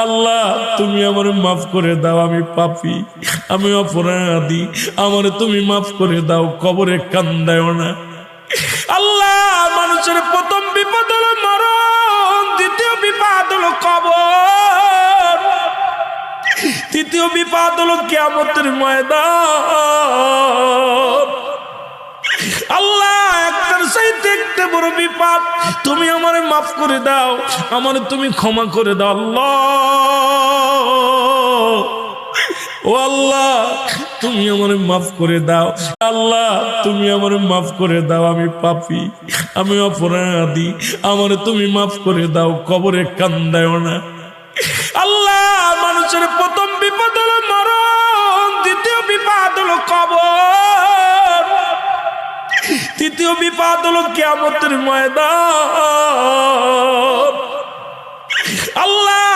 আল্লাহ তুমি আমারে মাফ করে দাও, আমি পাপী, আমি অপরাধী, আমারে তুমি মাফ করে দাও, কবরে কান্দায়ও না। আল্লাহ মানুষের প্রথম বিপদ হলো মরণ, দ্বিতীয় বিপদ হলো কবর, তৃতীয় বিপদ হলো কিয়ামতের ময়দান। আল্লাহ একটার চাইতে একটা বড় বিপদ, তুমি আমারে মাফ করে দাও, আমারে তুমি ক্ষমা করে দাও। আল্লাহ ও আল্লাহ তুমি আমারে মাফ করে দাও, আল্লাহ তুমি আমারে মাফ করে দাও, আমি পাপী, আমি অপরাধী, আমারে তুমি মাফ করে দাও, কবরে কান্দায়ও না। আল্লাহ মানুষের প্রথম বিপদ হলো মরণ, দ্বিতীয় বিপদ হলো কবর, তৃতীয় বিপদ হলো কিয়ামতের ময়দান। আল্লাহ